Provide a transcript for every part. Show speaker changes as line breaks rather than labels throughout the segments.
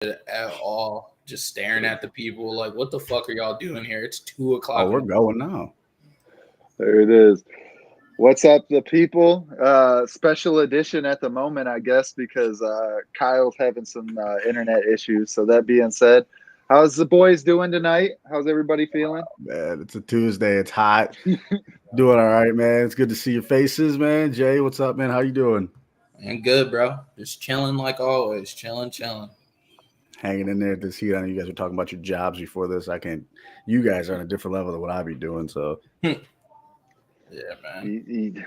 at all. Just staring at the people like, what the fuck are y'all doing here? It's 2 o'clock.
Oh, we're going now.
There it is. What's up, the people? Special edition at the moment, I guess, because Kyle's having some internet issues. So that being said, how's the boys doing tonight? How's everybody feeling?
Man, it's a Tuesday. It's hot. Doing all right, man. It's good to see your faces, man. Jay, what's up, man? How you doing?
And good, bro. Just chilling like always. Chilling.
Hanging in there this heat. I know you guys were talking about your jobs before this. You guys are on a different level than what I be doing. So,
yeah, man.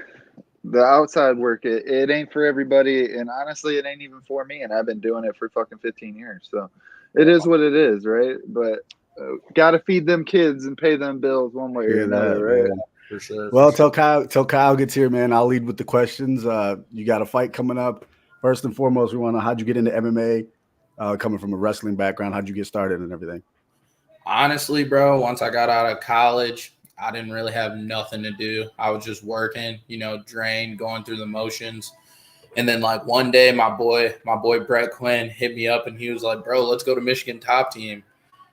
The outside work, it ain't for everybody. And honestly, it ain't even for me. And I've been doing it for fucking 15 years. So it is what it is, right? But got to feed them kids and pay them bills one way or another, right?
Man. For sure. Well, till Kyle gets here, man, I'll lead with the questions. You got a fight coming up. First and foremost, we want to know how'd you get into MMA? Coming from a wrestling background, how'd you get started and everything?
Honestly, bro, once I got out of college, I didn't really have nothing to do. I was just working, drained, going through the motions. And then like one day, my boy Brett Quinn hit me up and he was like, bro, let's go to Michigan Top Team.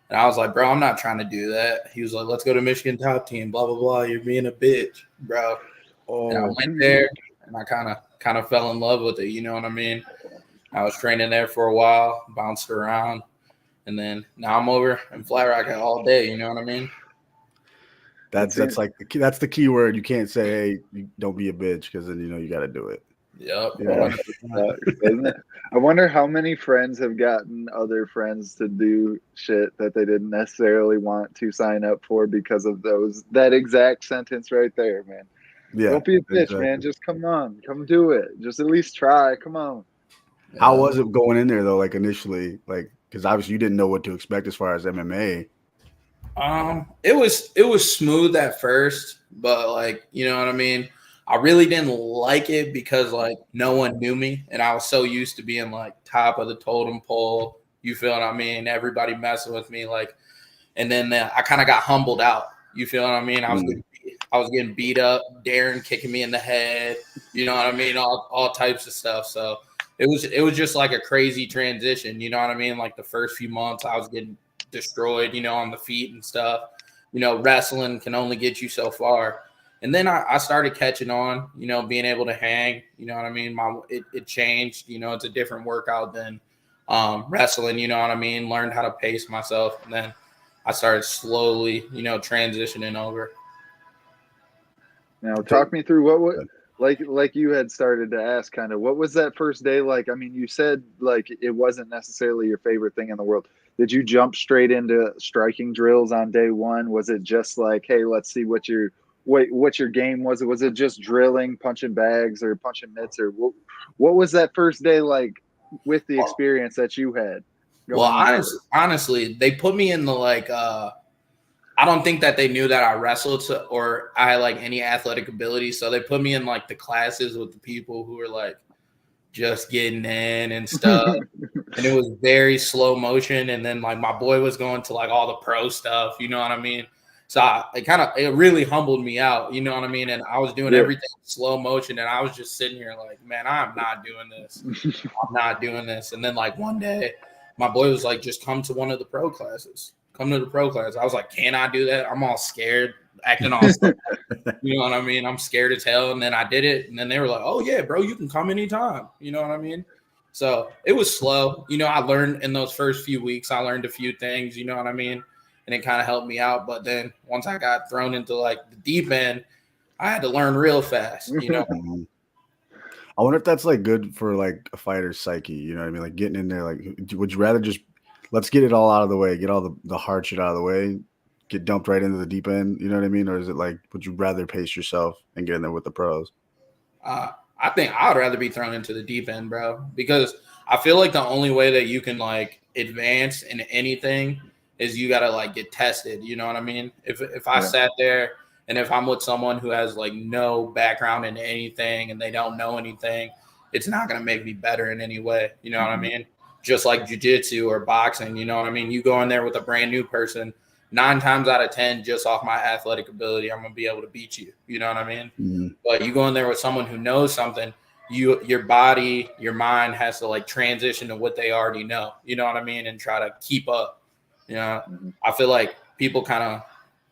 And I was like, bro, I'm not trying to do that. He was like, let's go to Michigan Top Team, blah, blah, blah. You're being a bitch, bro. Oh. And I went there and I kind of fell in love with it. You know what I mean? I was training there for a while, bounced around, and then now I'm over in Flat Rock all day. You know what I mean?
That's the key word. You can't say, hey, don't be a bitch, because then you got to do it.
Yep.
Yeah. I wonder how many friends have gotten other friends to do shit that they didn't necessarily want to sign up for because of that exact sentence right there, man. Yeah, don't be a bitch, man. Just come on, come do it. Just at least try. Come on.
How was it going in there though? Like initially, because obviously you didn't know what to expect as far as MMA.
It was smooth at first, but you know what I mean? I really didn't like it because no one knew me and I was so used to being top of the totem pole. You feel what I mean? Everybody messing with me and then I kind of got humbled out. You feel what I mean? I was getting beat up, Darren kicking me in the head, you know what I mean? All types of stuff. So it was just like a crazy transition, you know what I mean? The first few months I was getting destroyed, on the feet and stuff. Wrestling can only get you so far. And then I started catching on, being able to hang, you know what I mean? It changed, it's a different workout than wrestling, you know what I mean? Learned how to pace myself. And then I started slowly, transitioning over.
Now talk me through what like you had started to ask kind of what was that first day like? I mean, you said it wasn't necessarily your favorite thing in the world. Did you jump straight into striking drills on day one? Was it just hey, let's see what your game was? Was it just drilling, punching bags or punching mitts, or what was that first day like with the experience that you had?
Well, honestly, they put me in the I don't think that they knew that I wrestled or I had any athletic ability. So they put me in the classes with the people who were just getting in and stuff. And it was very slow motion. And then my boy was going to all the pro stuff, you know what I mean? So it really humbled me out, you know what I mean? And I was doing everything in slow motion and I was just sitting here man, I'm not doing this. I'm not doing this. And then one day my boy was just come to one of the pro classes. Come to the pro class. I was like, can I do that? I'm all scared, acting all you know what I mean? I'm scared as hell. And then I did it. And then they were like, oh, yeah, bro, you can come anytime. You know what I mean? So it was slow. I learned in those first few weeks, I learned a few things, you know what I mean? And it kind of helped me out. But then once I got thrown into the deep end, I had to learn real fast, you know?
I wonder if that's good for a fighter's psyche. You know what I mean? Getting in there, would you rather just let's get it all out of the way, get all the hard shit out of the way, get dumped right into the deep end, you know what I mean? Or is it would you rather pace yourself and get in there with the pros?
I think I would rather be thrown into the deep end, bro, because I feel the only way that you can advance in anything is you got to get tested. You know what I mean? If I sat there and if I'm with someone who has no background in anything and they don't know anything, it's not going to make me better in any way. You know what I mean? Just like jiu-jitsu or boxing, you know what I mean? You go in there with a brand new person, 9 times out of 10, just off my athletic ability, I'm going to be able to beat you. You know what I mean? Mm-hmm. But you go in there with someone who knows something, your body, your mind has to like transition to what they already know. You know what I mean? And try to keep up. You know, I feel like people kind of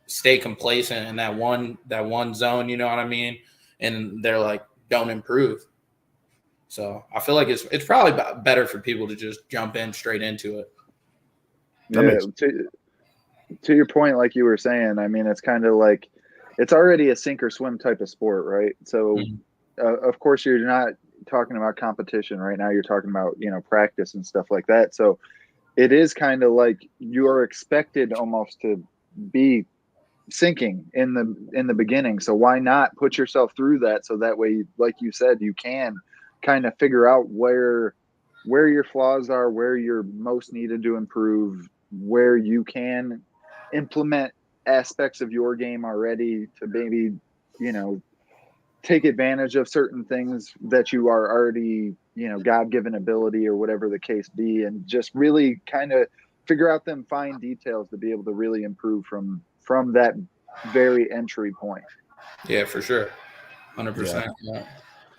stay complacent in that one zone. You know what I mean? And they're like, don't improve. So I feel like it's probably better for people to just jump in straight into it.
Yeah, to your point, like you were saying, I mean, it's kind of like it's already a sink or swim type of sport, right? So, of course, you're not talking about competition right now. You're talking about, practice and stuff like that. So it is kind of like you are expected almost to be sinking in the beginning. So why not put yourself through that? So that way, like you said, you can kind of figure out where your flaws are, where you're most needed to improve, where you can implement aspects of your game already to maybe, take advantage of certain things that you are already, God-given ability or whatever the case be, and just really kind of figure out them fine details to be able to really improve from that very entry point.
Yeah, for sure. 100%. Yeah.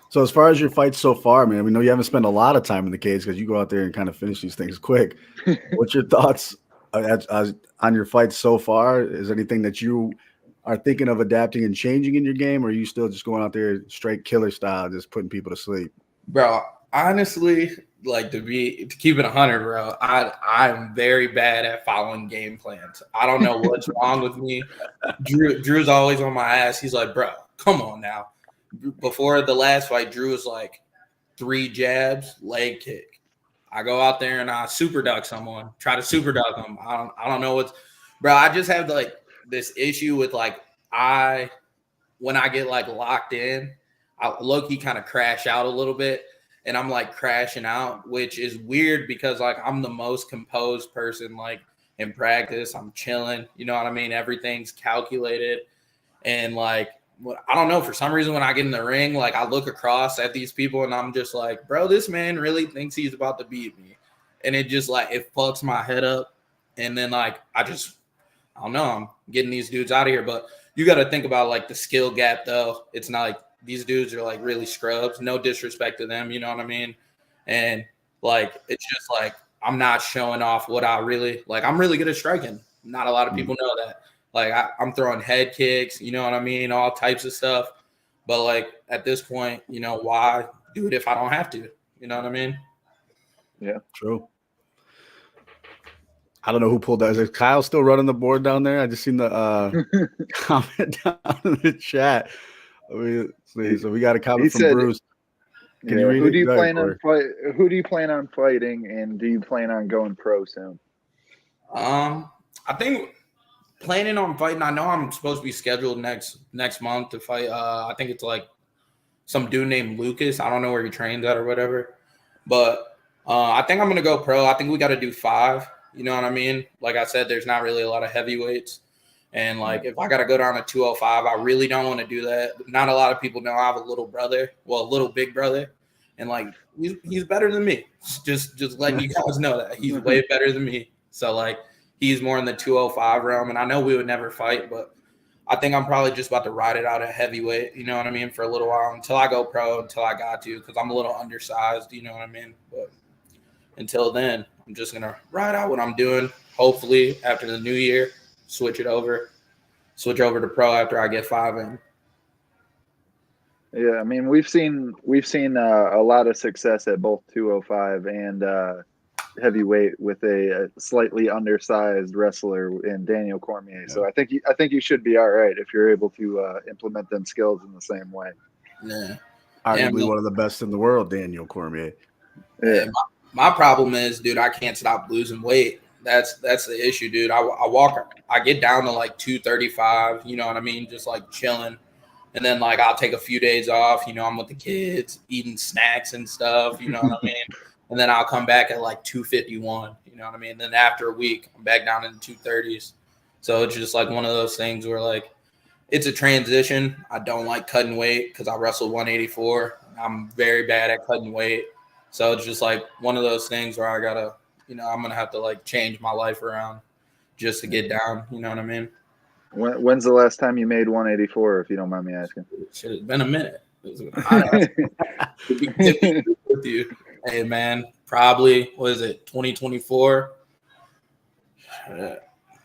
So as far as your fights so far, man, we know you haven't spent a lot of time in the cage because you go out there and kind of finish these things quick. What's your thoughts on your fights so far? Is there anything that you are thinking of adapting and changing in your game, or are you still just going out there straight killer style, just putting people to sleep?
Bro, honestly, like to keep it 100, bro, I'm very bad at following game plans. I don't know what's wrong with me. Drew's always on my ass. He's like, bro, come on now. Before the last fight, Drew was like 3 jabs, leg kick. I go out there and I super duck someone, try to super duck them. I don't know what's, bro. I just have like this issue with like when I get like locked in, I low-key kind of crash out a little bit, and I'm like crashing out, which is weird because like I'm the most composed person like in practice. I'm chilling, you know what I mean? Everything's calculated, and like I don't know, for some reason when I get in the ring, like I look across at these people and I'm just like, bro, this man really thinks he's about to beat me. And it just like, it fucks my head up. And then like, I don't know, I'm getting these dudes out of here. But you got to think about like the skill gap though. It's not like these dudes are like really scrubs, no disrespect to them. You know what I mean? And like, it's just like, I'm not showing off what I really, like I'm really good at striking. Not a lot of people know that. Like I'm throwing head kicks, you know what I mean? All types of stuff. But like at this point, why do it if I don't have to? You know what I mean?
Yeah,
true. I don't know who pulled that. Is Kyle still running the board down there? I just seen the comment down in the chat. So we got a comment from Bruce. Can you read
who
it?
do you plan on fighting, and do you plan on going pro soon?
I think planning on fighting. I know I'm supposed to be scheduled next month to fight. I think it's like some dude named Lucas. I don't know where he trains at or whatever. But I think I'm gonna go pro. I think we got to do 5. You know what I mean? Like I said, there's not really a lot of heavyweights. And like if I got to go down to 205, I really don't want to do that. Not a lot of people know I have a little brother, a little big brother, and like he's better than me. Just letting you guys know that he's way better than me. So like. He's more in the 205 realm, and I know we would never fight, but I think I'm probably just about to ride it out at heavyweight, you know what I mean, for a little while until I go pro, until I got to, because I'm a little undersized, you know what I mean? But until then, I'm just going to ride out what I'm doing. Hopefully, after the new year, switch over to pro after I get 5 in.
Yeah, I mean, we've seen a lot of success at both 205 and heavyweight with a slightly undersized wrestler in Daniel Cormier. So I think you should be all right if you're able to implement them skills in the same way.
Yeah,
arguably one of the best in the world, Daniel Cormier.
Yeah.
My problem is, dude, I can't stop losing weight. That's the issue, dude. I get down to like 235. You know what I mean? Just like chilling. And then like I'll take a few days off. I'm with the kids, eating snacks and stuff. You know what I mean? And then I'll come back at like 251, you know what I mean? And then after a week, I'm back down in the 230s. So it's just like one of those things where like it's a transition. I don't like cutting weight because I wrestle 184. I'm very bad at cutting weight. So it's just like one of those things where I gotta, I'm gonna have to like change my life around just to get down. You know what I mean?
When's the last time you made 184, if you don't mind me asking?
Shit, it's been a minute. To be with you. Hey, man, probably, what is it, 2024? I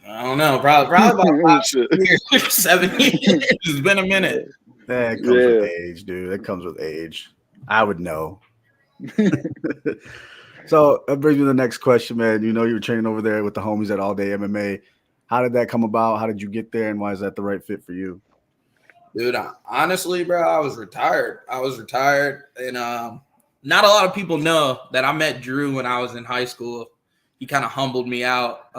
don't know. Probably about 5 years, 7 years. It's been a minute.
That comes with age, dude. That comes with age. I would know. So that brings me to the next question, man. You know, you were training over there with the homies at All Day MMA. How did that come about? How did you get there, and why is that the right fit for you?
Dude, honestly, bro, I was retired. And not a lot of people know that I met Drew when I was in high school. He kind of humbled me out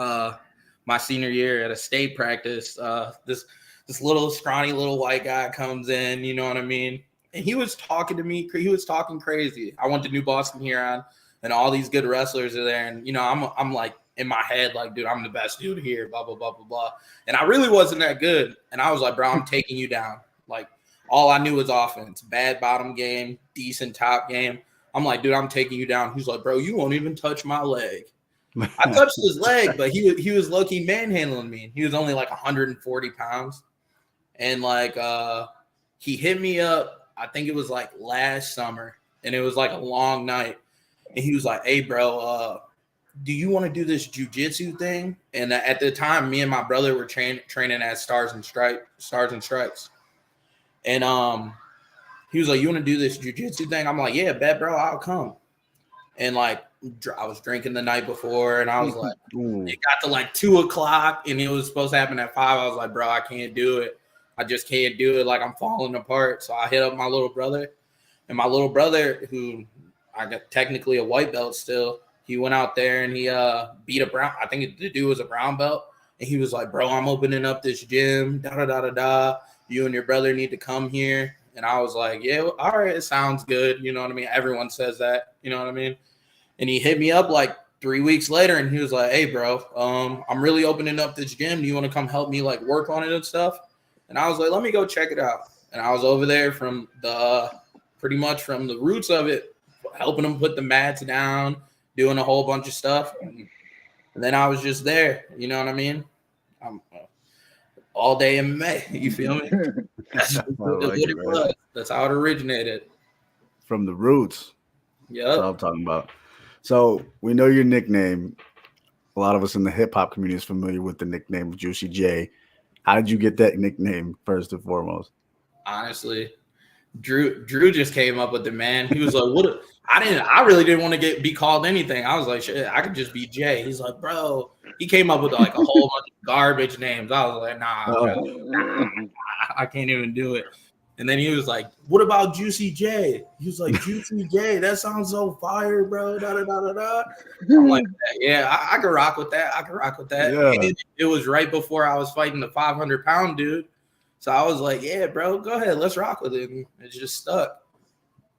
my senior year at a state practice. This little scrawny little white guy comes in, you know what I mean? And he was talking to me. He was talking crazy. I went to New Boston Huron, and all these good wrestlers are there. And, you know, I'm like in my head, like, dude, I'm the best dude here, blah, blah, blah, blah, blah. And I really wasn't that good. And I was like, bro, I'm taking you down. Like, all I knew was offense, bad bottom game, decent top game. I'm like, dude, I'm taking you down. He's like, bro, you won't even touch my leg. I touched his leg, but he was low-key manhandling me. He was only like 140 pounds. And like he hit me up, I think it was like last summer, and it was like a long night. And he was like, hey, bro, do you want to do this jiu-jitsu thing? And at the time, me and my brother were training at Stars and Stripes. And he was like, you want to do this jiu-jitsu thing? I'm like, yeah, bet, bro, I'll come. And like, I was drinking the night before, and I was like, it got to like 2:00, and it was supposed to happen at 5. I was like, bro, I can't do it. I just can't do it. Like, I'm falling apart. So I hit up my little brother, and my little brother, who I got technically a white belt still, he went out there and he beat a brown. I think the dude was a brown belt, and he was like, bro, I'm opening up this gym. Da da da da da. You and your brother need to come here. And I was like, yeah, all right, it sounds good. You know what I mean? Everyone says that. You know what I mean? And he hit me up like 3 weeks later, and he was like, hey, bro, I'm really opening up this gym. Do you want to come help me like work on it and stuff? And I was like, let me go check it out. And I was over there from pretty much from the roots of it, helping him put the mats down, doing a whole bunch of stuff. And then I was just there. You know what I mean? I'm All Day MMA. You feel me? That's what it was. That's how it originated.
From the roots.
Yeah.
That's what I'm talking about. So we know your nickname. A lot of us in the hip hop community is familiar with the nickname of Juicy J. How did you get that nickname first and foremost?
Honestly, Drew just came up with it, man. He was like, "What?" I really didn't want to be called anything. I was like, "Shit, I could just be Jay." He's like, "Bro," he came up with like a whole bunch of garbage names. I was like, "Nah, I can't even do it." And then he was like, "What about Juicy J?" He was like, "Juicy J, that sounds so fire, bro." Da da da da da. I'm like, "Yeah, I could rock with that. Yeah. And it was right before I was fighting the 500-pound dude, so I was like, "Yeah, bro, go ahead, let's rock with it." And it just stuck.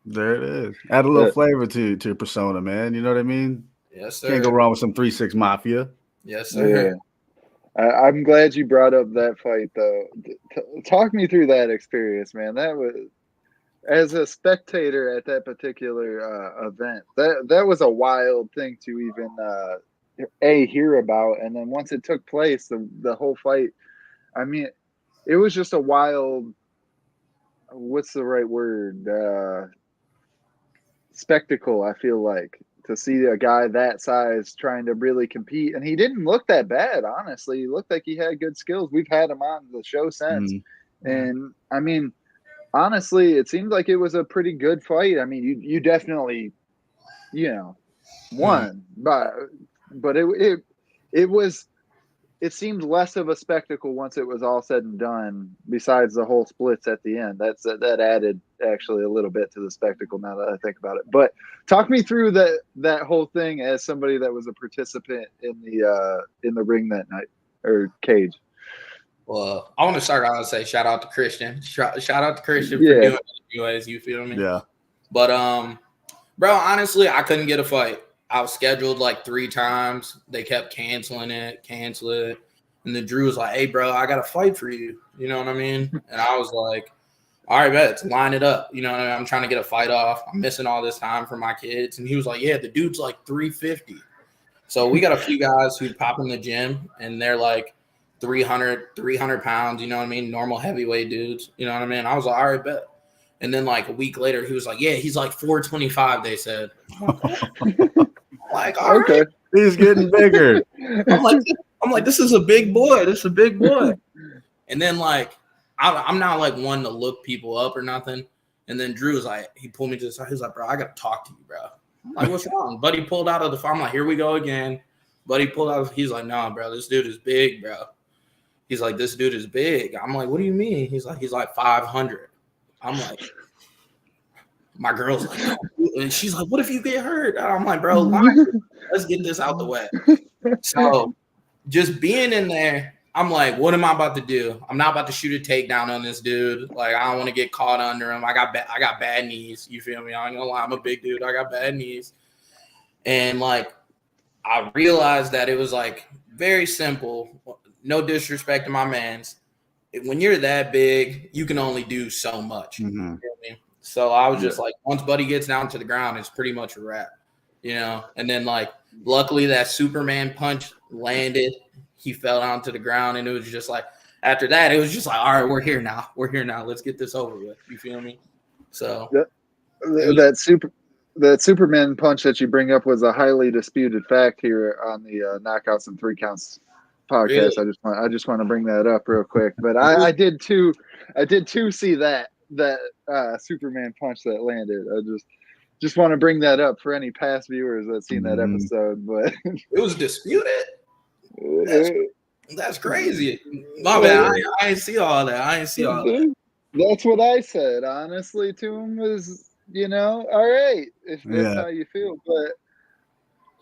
There it is. Add a little flavor to your persona, man. You know what I mean?
Yes, sir.
Can't go wrong with some 3 6 Mafia.
Yes, sir.
Yeah. I'm glad you brought up that fight, though. Talk me through that experience, man. That was, as a spectator at that particular event, that was a wild thing to even hear about, and then once it took place, the whole fight. I mean, it was just a wild. What's the right word? Spectacle. I feel like, to see a guy that size trying to really compete. And he didn't look that bad, honestly. He looked like he had good skills. We've had him on the show since. And, I mean, honestly, it seemed like it was a pretty good fight. I mean, you definitely, won. But it seemed less of a spectacle once it was all said and done, besides the whole splits at the end. That added actually a little bit to the spectacle, now that I think about it. But talk me through that whole thing as somebody that was a participant in the ring that night, or cage.
Well, I want to start out and say shout out to Christian. Shout out to Christian for doing it anyways, you feel me?
Yeah.
But bro, honestly, I couldn't get a fight. I was scheduled like 3 times. They kept canceling it. And then Drew was like, hey, bro, I got a fight for you. You know what I mean? And I was like, all right, bet, line it up. You know what I mean? I'm trying to get a fight off. I'm missing all this time for my kids. And he was like, yeah, the dude's like 350. So we got a few guys who pop in the gym, and they're like 300 pounds. You know what I mean? Normal heavyweight dudes. You know what I mean? I was like, all right, bet. And then like a week later, he was like, yeah, he's like 425, they said. I'm like, all
Okay.
right.
He's getting bigger.
I'm like, this is a big boy. This is a big boy. And then like, I'm not like one to look people up or nothing. And then Drew was like, he pulled me to the side. He was like, bro, I got to talk to you, bro. I'm like, what's wrong? Buddy pulled out of the farm. I'm like, here we go again. Buddy pulled out. He's like, nah, bro, this dude is big, bro. He's like, this dude is big. I'm like, what do you mean? He's like 500. I'm like, my girl's like, no. And she's like, what if you get hurt? I'm like, bro, let's get this out the way. So just being in there, I'm like, what am I about to do? I'm not about to shoot a takedown on this dude. Like, I don't want to get caught under him. I got bad knees. You feel me? I ain't gonna lie, I'm a big dude. I got bad knees. And like, I realized that it was like very simple. No disrespect to my mans. When you're that big, you can only do so much.
Mm-hmm.
You know what I mean? So I was just like, once Buddy gets down to the ground, it's pretty much a wrap, you know? And then like, luckily that Superman punch landed. He fell down to the ground, and it was just like, after that, it was just like, all right, we're here now. Let's get this over with. You feel me? So
that Superman punch that you bring up was a highly disputed fact here on the Knockouts and 3 Counts podcast.
Really?
I just want to bring that up real quick. But I did too see that Superman punch that landed. I just want to bring that up for any past viewers that seen that episode. But
it was disputed. That's crazy. My bad. I ain't see all that.
That's what I said, honestly, to him was, you know, all right, if that's how you feel. But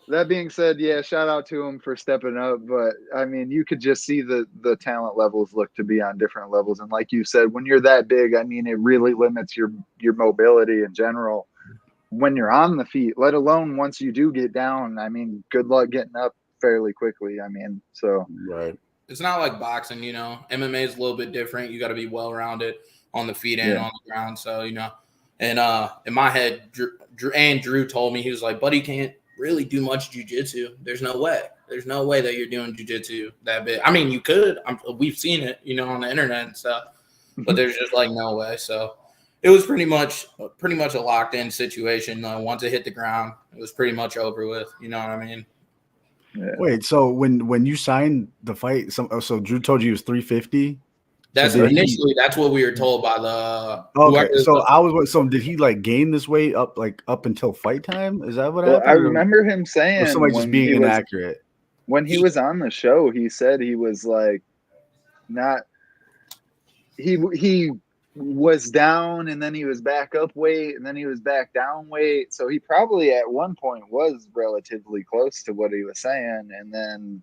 that being said, yeah, shout out to him for stepping up. But I mean, you could just see the talent levels look to be on different levels. And like you said, when you're that big, I mean, it really limits your mobility in general when you're on the feet, let alone once you do get down. I mean, good luck getting up fairly quickly. I mean, so
right.
It's not like boxing, you know. MMA is a little bit different. You got to be well-rounded on the feet and on the ground. So, you know, and in my head, Drew told me, he was like, buddy can't really do much jiu-jitsu. There's no way that you're doing jiu-jitsu that big. I mean, you could. We've seen it, you know, on the internet and stuff, but there's just like no way. So it was pretty much a locked-in situation. Once it hit the ground, it was pretty much over with. You know what I mean?
Yeah.
Wait, so when you signed the fight, so Drew told you he was 350?
That's initially that's what we were told by the.
Okay, so did he like gain this weight up until fight time? Is that what happened?
I remember him saying,
or somebody just being inaccurate.
When he was on the show, he said he was like not. He was down, and then he was back up weight, and then he was back down weight. So he probably at one point was relatively close to what he was saying, and then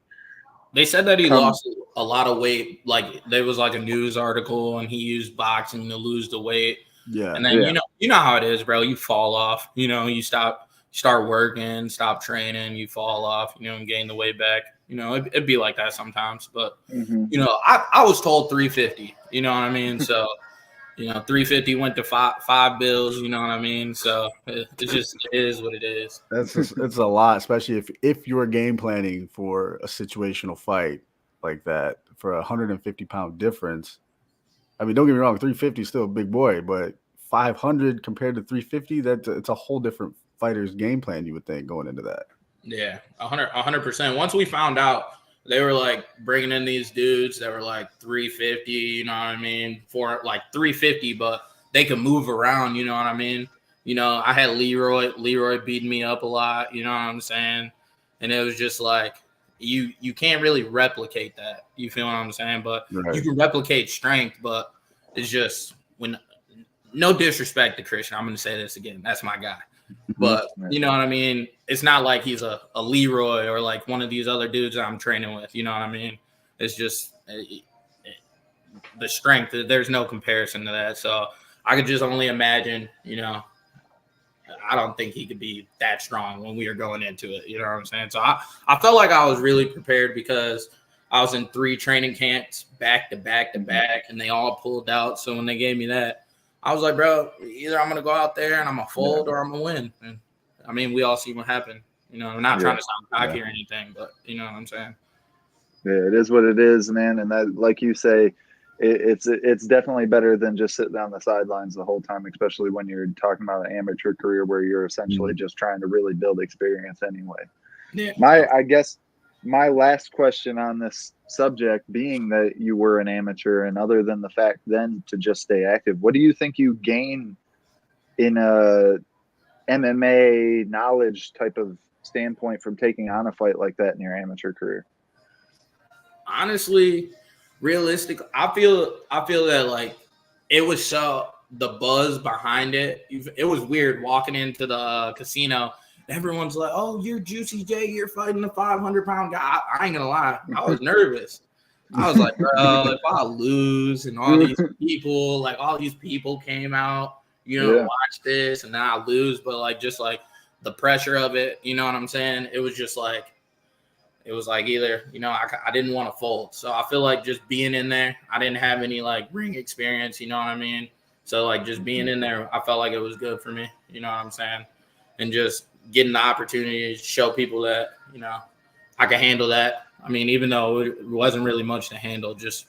they said that he lost a lot of weight. Like there was like a news article, and he used boxing to lose the weight. Yeah, and then you know how it is, bro. You fall off. You know, you start working, stop training, you fall off. You know, and gain the weight back. You know, it'd be like that sometimes. But you know, I was told 350. You know what I mean? So. You know, 350 went to five bills. You know what I mean? So it is what it is.
It's a lot, especially if you're game planning for a situational fight like that for a 150-pound difference. I mean, don't get me wrong, 350 is still a big boy, but 500 compared to 350, it's a whole different fighter's game plan. You would think going into that.
Yeah, 100%. Once we found out. They were like bringing in these dudes that were like 350, you know what I mean? For like 350, but they could move around, you know what I mean? You know, I had Leroy beating me up a lot, you know what I'm saying? And it was just like, you can't really replicate that. You feel what I'm saying? But you can replicate strength, but it's just no disrespect to Christian. I'm going to say this again. That's my guy. But you know what I mean? It's not like he's a Leroy or like one of these other dudes that I'm training with. You know what I mean? It's just the strength. There's no comparison to that. So I could just only imagine, you know, I don't think he could be that strong when we were going into it. You know what I'm saying? So I felt like I was really prepared because I was in 3 training camps back to back, and they all pulled out. So when they gave me that, I was like, bro, either I'm going to go out there and I'm going to fold or I'm going to win. And I mean, we all see what happened. You know, I'm not trying to sound cocky or anything, but you know what I'm saying?
Yeah, it is what it is, man. And that, like you say, it's definitely better than just sitting on the sidelines the whole time, especially when you're talking about an amateur career where you're essentially just trying to really build experience anyway.
Yeah.
I guess my last question on this subject being that you were an amateur, and other than the fact then to just stay active, what do you think you gain in a MMA knowledge type of standpoint from taking on a fight like that in your amateur career?
Honestly, realistic, I feel that like it was so the buzz behind it. It was weird walking into the casino. Everyone's like, "Oh, you're Juicy J. You're fighting a 500-pound guy." I ain't gonna lie, I was nervous. I was like, "Bro, if I lose," and all these people came out, watch this, and then I lose. But like, just like the pressure of it, you know what I'm saying? It was just like. It was like either, I didn't want to fold. So I feel like just being in there, I didn't have any like ring experience, you know what I mean? So like just being in there, I felt like it was good for me, you know what I'm saying? And just getting the opportunity to show people that, I can handle that. I mean, even though it wasn't really much to handle, just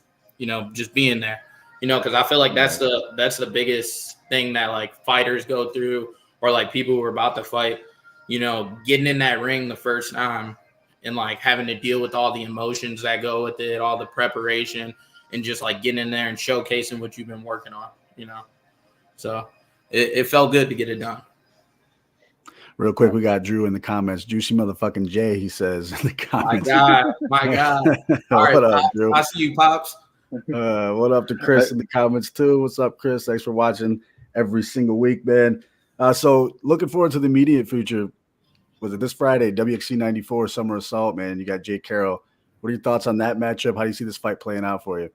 being there, because I feel like that's the biggest thing that like fighters go through, or like people who are about to fight, getting in that ring the first time. And like having to deal with all the emotions that go with it, all the preparation, and just like getting in there and showcasing what you've been working on, So it felt good to get it done.
Real quick, we got Drew in the comments. Juicy motherfucking Jay, he says in the comments.
My God. All right,
what up,
Pops?
Drew?
I see you, Pops.
What up to Chris in the comments too? What's up, Chris? Thanks for watching every single week, man. So looking forward to the immediate future. Was it this Friday, WXC 94 Summer Assault, man? You got Jake Carroll. What are your thoughts on that matchup? How do you see this fight playing out for you?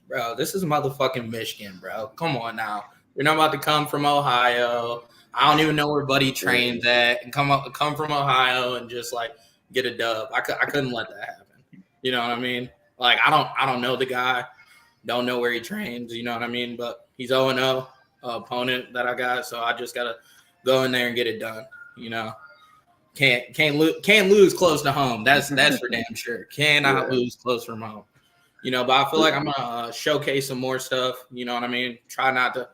Bro, this is motherfucking Michigan, bro. Come on now. You're not about to come from Ohio. I don't even know where Buddy trains at, and come from Ohio and just like get a dub. I couldn't let that happen. You know what I mean? Like I don't know the guy, don't know where he trains. You know what I mean? But he's 0-0 opponent that I got, so I just gotta go in there and get it done. Can't lose close to home. That's for damn sure. Cannot lose close from home. But I feel like I'm gonna showcase some more stuff. You know what I mean? Try not to.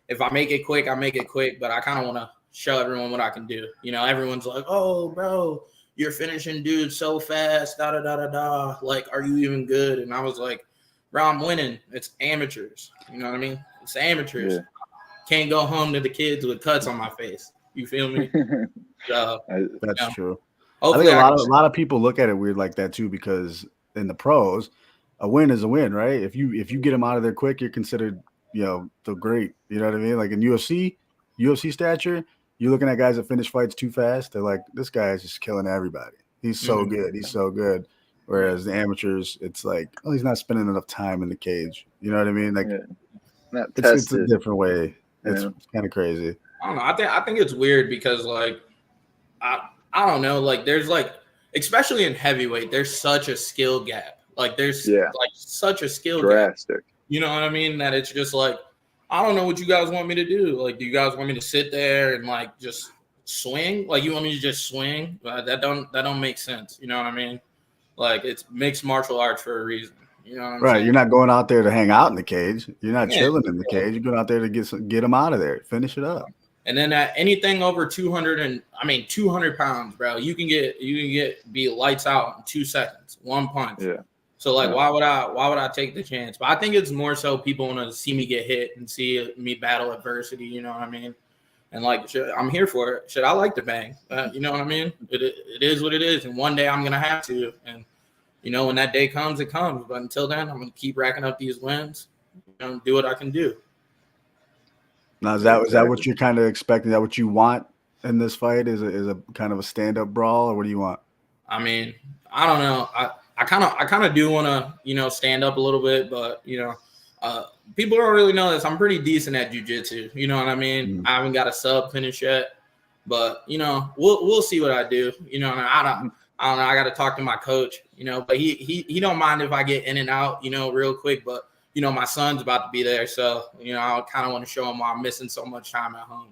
If I make it quick, I make it quick. But I kind of want to show everyone what I can do. Everyone's like, "Oh, bro, you're finishing dudes so fast." Da da da da da. Like, are you even good? And I was like, "Bro, I'm winning. It's amateurs. You know what I mean? It's amateurs.
Yeah.
Can't go home to the kids with cuts on my face. You feel me?"
That's true.
I
think a lot of people look at it weird like that too, because in the pros, a win is a win, right? If you get them out of there quick, you're considered, the great. You know what I mean? Like in UFC stature, you're looking at guys that finish fights too fast. They're like, this guy is just killing everybody. He's so good. He's so good. Whereas the amateurs, it's like, oh, he's not spending enough time in the cage. You know what I mean? Like, it's a different way. It's kind of crazy.
I don't know. I think it's weird because like I don't know. Like there's like, especially in heavyweight, there's such a skill gap. Like there's like such a skill
drastic.
Gap. You know what I mean? That it's just like, I don't know what you guys want me to do. Like, do you guys want me to sit there and like just swing? Like you want me to just swing? That don't make sense. You know what I mean? Like it's mixed martial arts for a reason. You know what I'm saying?
You're not going out there to hang out in the cage. You're not chilling in the cage. You're going out there to get them out of there, finish it up.
And then at anything over 200 pounds, bro, you can be lights out in 2 seconds, one punch. Yeah. So like, why would I take the chance? But I think it's more so people want to see me get hit and see me battle adversity. You know what I mean? And like, I'm here for it. I like to bang. You know what I mean? It is what it is. And one day I'm gonna have to. And when that day comes, it comes. But until then, I'm gonna keep racking up these wins. Do what I can do.
Now, is that what you're kind of expecting? Is that what you want in this fight? Is a kind of a stand-up brawl, or what do you want?
I mean, I don't know. I kind of do want to, stand up a little bit, but people don't really know this. I'm pretty decent at jiu-jitsu. You know what I mean? I haven't got a sub finish yet, but we'll see what I do. And I don't know. I got to talk to my coach. But he don't mind if I get in and out, real quick, but. My son's about to be there, so I kind of want to show him why I'm missing so much time at home.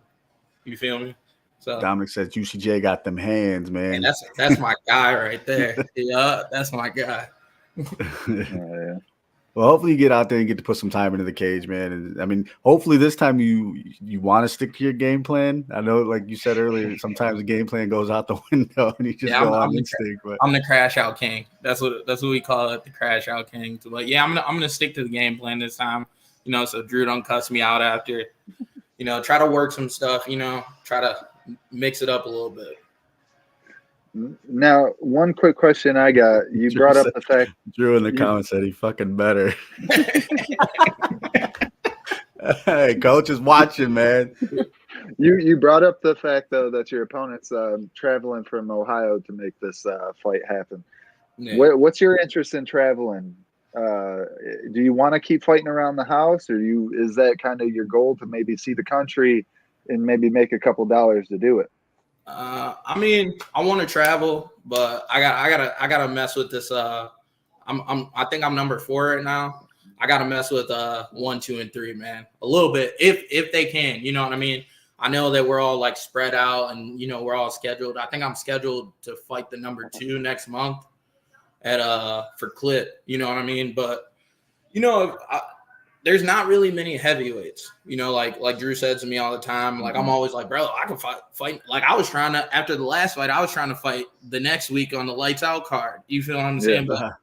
You feel me? So
Dominic says Juicy J got them hands, man.
And that's my guy right there. Yeah, that's my guy.
Well, hopefully you get out there and get to put some time into the cage, man. And I mean, hopefully this time you want to stick to your game plan. I know, like you said earlier, sometimes the game plan goes out the window and you just go on instinct. But
I'm the crash out king. That's what we call it, the crash out king. But yeah, I'm gonna stick to the game plan this time. So Drew don't cuss me out after. Try to work some stuff. Try to mix it up a little bit.
Now, one quick question I got. You
Drew
brought up the fact
Drew in the comments said he fucking better. Hey, coach is watching, man.
You brought up the fact though that your opponent's traveling from Ohio to make this fight happen. Yeah. What's your interest in traveling? Do you want to keep fighting around the house, or is that kind of your goal to maybe see the country and maybe make a couple dollars to do it?
I mean, I want to travel, but I gotta mess with this. I think I'm number 4 right now. I gotta mess with 1, 2, and 3, man, a little bit if they can. You know what I mean? I know that we're all like spread out, and we're all scheduled. I think I'm scheduled to fight the number 2 next month at for Clip. You know what I mean? But there's not really many heavyweights, like Drew said to me all the time. Like, I'm always like, bro, I can fight. Like, I was trying to, after the last fight, I was trying to fight the next week on the lights out card. You feel what I'm saying?
Yeah.
But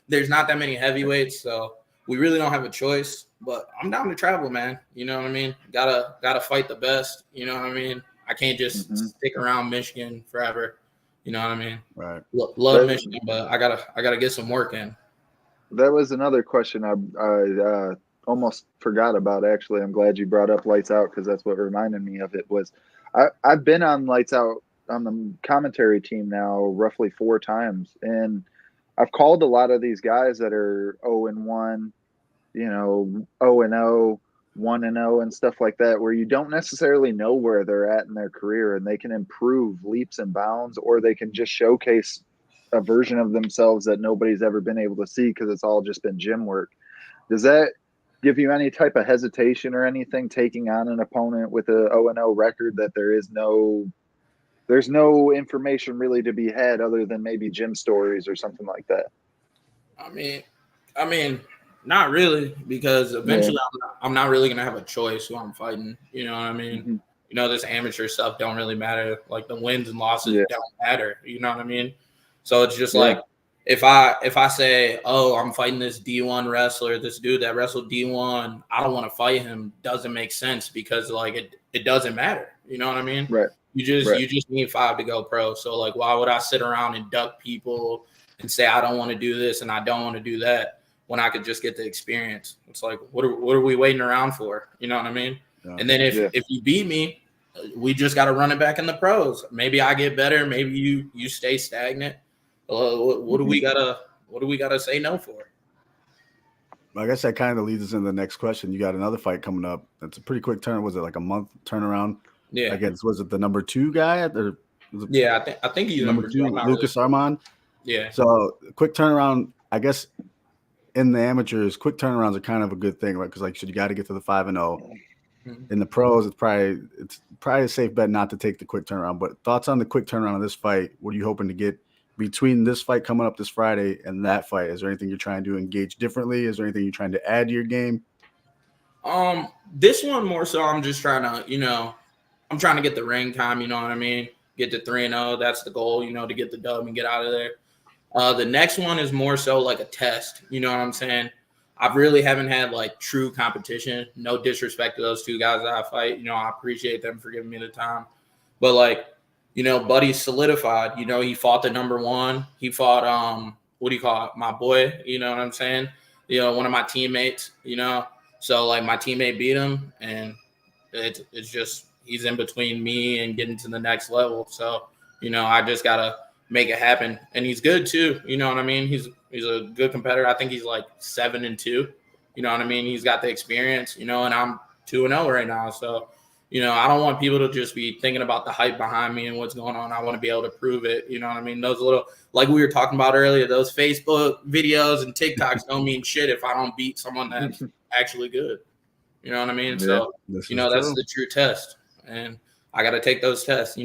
there's not that many heavyweights, so we really don't have a choice. But I'm down to travel, man. You know what I mean? Gotta fight the best. You know what I mean? I can't just stick around Michigan forever. You know what I mean?
Right.
Love Michigan, but I gotta get some work in.
That was another question I almost forgot about, actually. I'm glad you brought up Lights Out, because that's what reminded me of it. Was I've been on Lights Out on the commentary team now roughly 4 times, and I've called a lot of these guys that are 0-1, 0-0, 1-0, and stuff like that, where you don't necessarily know where they're at in their career, and they can improve leaps and bounds, or they can just showcase a version of themselves that nobody's ever been able to see because it's all just been gym work. Does that give you any type of hesitation or anything, taking on an opponent with a 0-0 record, that there's no information really to be had other than maybe gym stories or something like that?
I mean, not really, because eventually I'm not really gonna have a choice who I'm fighting. You know what I mean? This amateur stuff don't really matter. Like, the wins and losses don't matter. You know what I mean? So it's just like, if I say, oh, I'm fighting this D1 wrestler, this dude that wrestled D1, I don't want to fight him, doesn't make sense, because like it doesn't matter. You know what I mean?
Right.
You just need 5 to go pro. So like, why would I sit around and duck people and say I don't want to do this and I don't want to do that when I could just get the experience? It's like, what are we waiting around for? You know what I mean? Yeah. And then if you beat me, we just got to run it back in the pros. Maybe I get better. Maybe you stay stagnant. What do we gotta say no for?
I guess that kind of leads us into the next question. You got another fight coming up. That's a pretty quick turn. Was it like a month turnaround?
Yeah.
Against, was it the number 2 guy?
I think he's number 2.
Lucas Armand.
Yeah.
So quick turnaround. I guess in the amateurs, quick turnarounds are kind of a good thing, right? Because like you said, you got to get to the 5-0. In the pros, it's probably a safe bet not to take the quick turnaround. But thoughts on the quick turnaround of this fight? What are you hoping to get between this fight coming up this Friday and that fight? Is there anything you're trying to engage differently? Is there anything you're trying to add to your game?
This one more so, I'm just trying to, I'm trying to get the ring time, you know what I mean? Get to 3-0. That's the goal, to get the dub and get out of there. The next one is more so like a test, you know what I'm saying? I really haven't had like true competition. No disrespect to those 2 guys that I fight. I appreciate them for giving me the time. But like, Buddy's solidified. He fought the number 1. He fought what do you call it? My boy, you know what I'm saying? One of my teammates, So like, my teammate beat him, and it's just, he's in between me and getting to the next level. So, I just gotta make it happen. And he's good too. You know what I mean? He's a good competitor. I think he's like 7-2. You know what I mean? He's got the experience, and I'm 2-0 right now. So, I don't want people to just be thinking about the hype behind me and what's going on. I want to be able to prove it. You know what I mean? Those little, like we were talking about earlier, those Facebook videos and TikToks don't mean shit if I don't beat someone that's actually good. You know what I mean? Yeah, so, that's the true test. And I got to take those tests,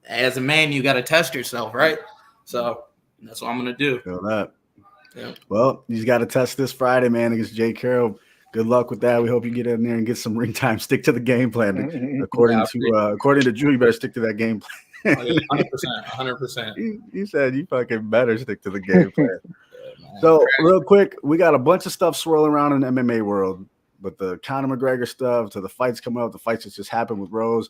As a man, you got to test yourself, right? So that's what I'm going to do.
Feel that.
Yeah.
Well, he's got to test this Friday, man, against Jay Carroll. Good luck with that. We hope you get in there and get some ring time. Stick to the game plan. According to Drew, you better stick to that game plan.
100%.
He said you fucking better stick to the game plan. So real quick, we got a bunch of stuff swirling around in the MMA world, but the Conor McGregor stuff to the fights coming up, the fights that just happened with Rose,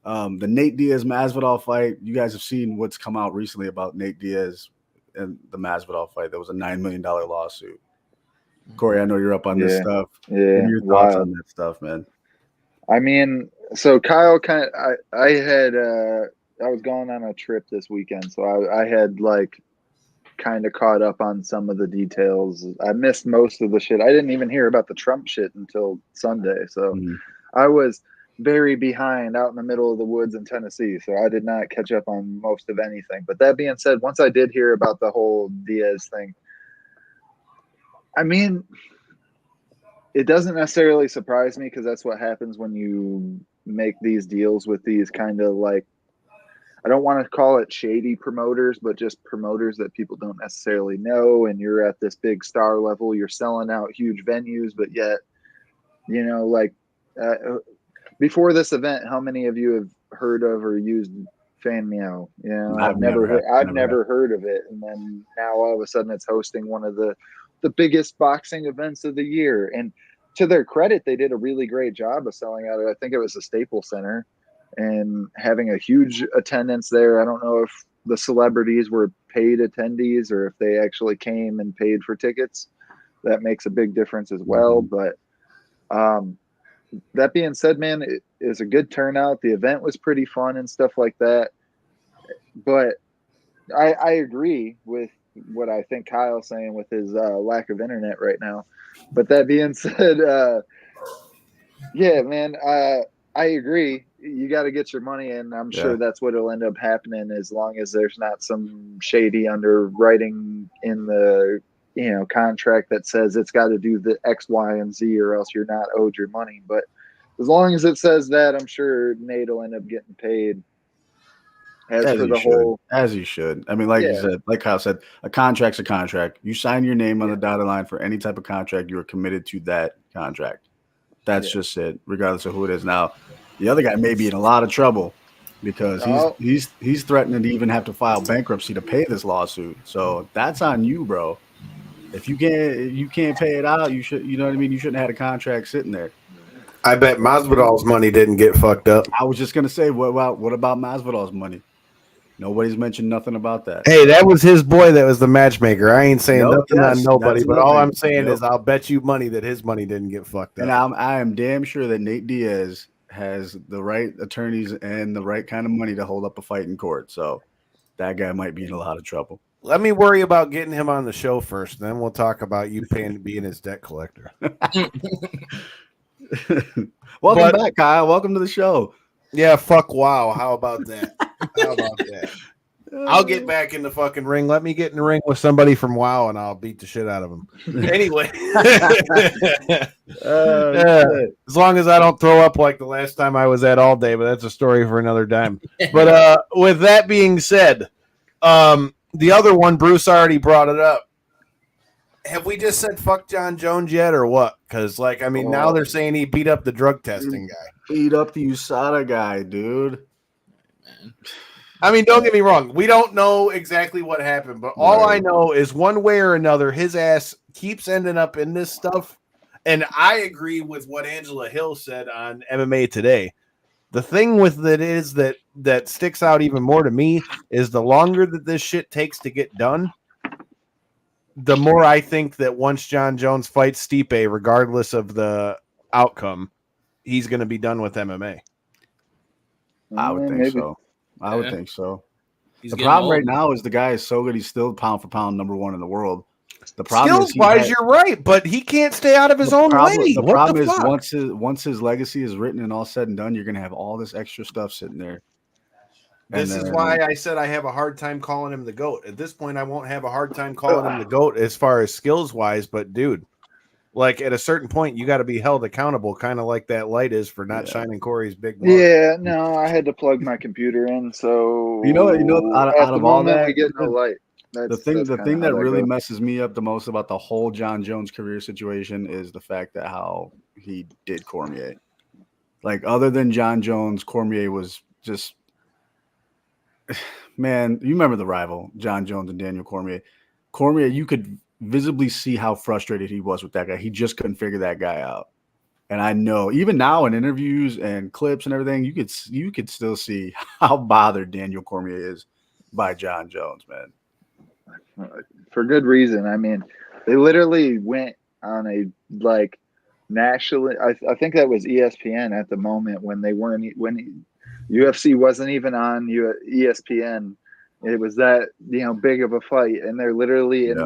the Nate Diaz Masvidal fight. You guys have seen what's come out recently about Nate Diaz and the Masvidal fight. There was a $9 million lawsuit. Corey, I know you're up on this stuff.
Yeah,
give me your thoughts on that stuff, man.
I mean, so Kyle I was going on a trip this weekend, so I had like kind of caught up on some of the details. I missed most of the shit. I didn't even hear about the Trump shit until Sunday, so I was very behind out in the middle of the woods in Tennessee, so I did not catch up on most of anything. But that being said, once I did hear about the whole Diaz thing, I mean, it doesn't necessarily surprise me because that's what happens when you make these deals with these kind of like, I don't want to call it shady promoters, but just promoters that people don't necessarily know. And you're at this big star level, you're selling out huge venues, but yet, you know, like before this event, how many of you have heard of or used Fan Meow? You know, I've never heard of it. And then now all of a sudden it's hosting one of the biggest boxing events of the year. And to their credit, they did a really great job of selling out. I think it was the Staples Center and having a huge attendance there. I don't know if the celebrities were paid attendees or if they actually came and paid for tickets. That makes a big difference as well. But that being said, man, it is a good turnout. The event was pretty fun and stuff like that. But I agree with what I think Kyle's saying with his lack of internet right now. But that being said, yeah, man, I agree. You got to get your money in. I'm sure that's what will end up happening as long as there's not some shady underwriting in the contract that says it's got to do the X, Y, and Z or else you're not owed your money. But as long as it says that, I'm sure Nate will end up getting paid.
As you should. I mean, like you said, like Kyle said, a contract's a contract. You sign your name on the dotted line for any type of contract. You are committed to that contract. That's just it, regardless of who it is. Now, the other guy may be in a lot of trouble because he's threatening to even have to file bankruptcy to pay this lawsuit. So that's on you, bro. If you can't pay it out, you should. You know what I mean? You shouldn't have had a contract sitting there.
I bet Masvidal's money didn't get fucked up.
I was just gonna say, what about Masvidal's money? Nobody's mentioned nothing about that.
Hey, that was his boy that was the matchmaker. I ain't saying nothing on nobody, but all I'm saying is I'll bet you money that his money didn't get fucked up.
And I am damn sure that Nate Diaz has the right attorneys and the right kind of money to hold up a fight in court. So that guy might be in a lot of trouble.
Let me worry about getting him on the show first. Then we'll talk about you paying to be in his debt collector.
Welcome back, Kyle. Welcome to the show.
Yeah, fuck wow. How about that? I'll get back in the fucking ring. Let me get in the ring with somebody from WoW and I'll beat the shit out of him. Anyway. As long as I don't throw up like the last time I was at All Day, but that's a story for another time. But with that being said, the other one, Bruce already brought it up. Have we just said fuck John Jones yet or what? Because, now they're saying he beat up the drug testing guy.
Beat up the USADA guy, dude.
Man.
I mean, don't get me wrong. We don't know exactly what happened, but all I know is one way or another, his ass keeps ending up in this stuff. And I agree with what Angela Hill said on MMA Today. The thing with it is that sticks out even more to me is the longer that this shit takes to get done, the more I think that once John Jones fights Stipe, regardless of the outcome, he's going to be done with MMA.
I would think so. I would think so. The problem right now is the guy is so good. He's still pound for pound number one in the world. The problem
skills-wise, you're right, but he can't stay out of his own way.
The problem is once his legacy is written and all said and done, you're going to have all this extra stuff sitting there.
This is why I said I have a hard time calling him the GOAT. At this point, I won't have a hard time calling him the GOAT as far as skills-wise, but dude, like at a certain point, you got to be held accountable, kind of like that light is for not shining Corey's big mark.
Yeah, no, I had to plug my computer in, so
out of all that,
we get no light.
The thing that really messes me up the most about the whole John Jones career situation is the fact that how he did Cormier. Like, other than John Jones, Cormier was just, man, you remember the rival, John Jones and Daniel Cormier. Cormier, you could visibly see how frustrated he was with that guy. He just couldn't figure that guy out. And I know even now in interviews and clips and everything, you could still see how bothered Daniel Cormier is by John Jones, man.
For good reason. I mean, they literally went on a like national. I think that was ESPN at the moment when UFC wasn't even on ESPN. It was that big of a fight, and they're literally in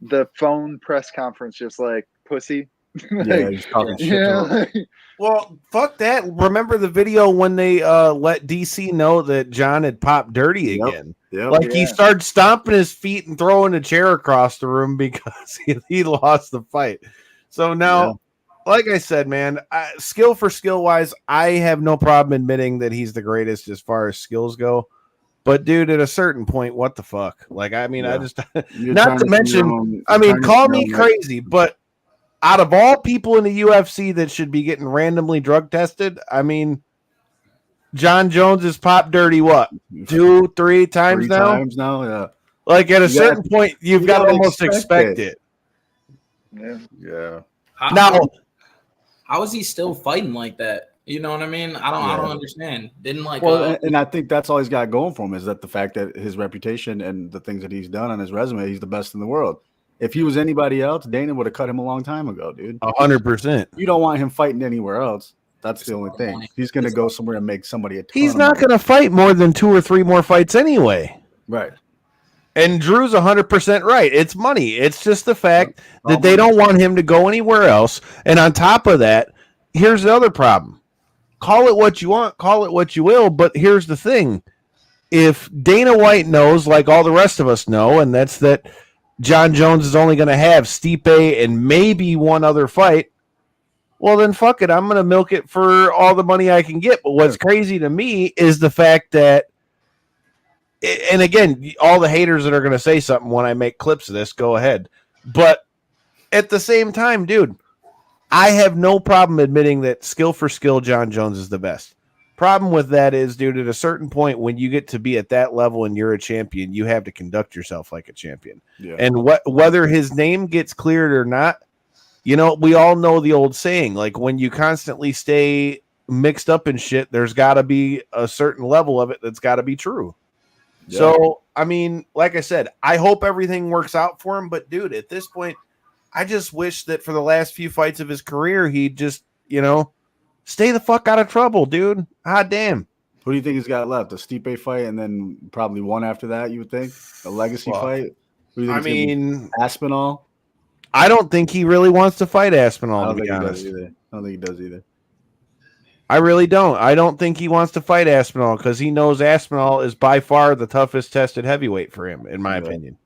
the phone press conference, just like pussy.
Yeah, he's talking shit.
Well, fuck that. Remember the video when they let DC know that John had popped dirty again? Yep. He started stomping his feet and throwing a chair across the room because he lost the fight. So now, like I said, man, skill for skill wise, I have no problem admitting that he's the greatest as far as skills go. But dude, at a certain point, what the fuck? Like, I mean, I just not to mention, I mean, call me crazy, but out of all people in the UFC that should be getting randomly drug tested, I mean, John Jones is popped dirty, what, 2-3 times now?
3 times now, yeah.
Like, at a certain point, you've got to almost expect it.
Yeah.
How is he still fighting like that? You know what I mean? I don't understand.
And I think that's all he's got going for him is that the fact that his reputation and the things that he's done on his resume, he's the best in the world. If he was anybody else, Dana would have cut him a long time ago, dude.
100%.
You don't want him fighting anywhere else. That's the only thing. He's going to go somewhere and make somebody a ton
He's not going to fight more than 2 or 3 more fights anyway.
Right.
And Drew's 100% right. It's money. It's just the fact that they don't want him to go anywhere else. And on top of that, here's the other problem. Call it what you want, call it what you will, but here's the thing. If Dana White knows, like all the rest of us know, and that's that John Jones is only going to have Stipe and maybe one other fight, well, then fuck it. I'm going to milk it for all the money I can get. But what's crazy to me is the fact that, and again, all the haters that are going to say something when I make clips of this, go ahead. But at the same time, dude, I have no problem admitting that skill for skill, John Jones is the best. Problem with that is, dude, at a certain point when you get to be at that level and you're a champion, you have to conduct yourself like a champion. Yeah. And whether his name gets cleared or not, we all know the old saying, like when you constantly stay mixed up in shit, there's got to be a certain level of it that's got to be true. Yeah. So, I mean, like I said, I hope everything works out for him. But, dude, at this point, I just wish that for the last few fights of his career, he'd just, stay the fuck out of trouble, dude. God damn.
Who do you think he's got left? A Stipe fight and then probably one after that, you would think? A legacy fight? Who do you think Aspinall?
I don't think he really wants to fight Aspinall, to be honest.
I don't think he does either.
I really don't. I don't think he wants to fight Aspinall because he knows Aspinall is by far the toughest tested heavyweight for him, in my opinion.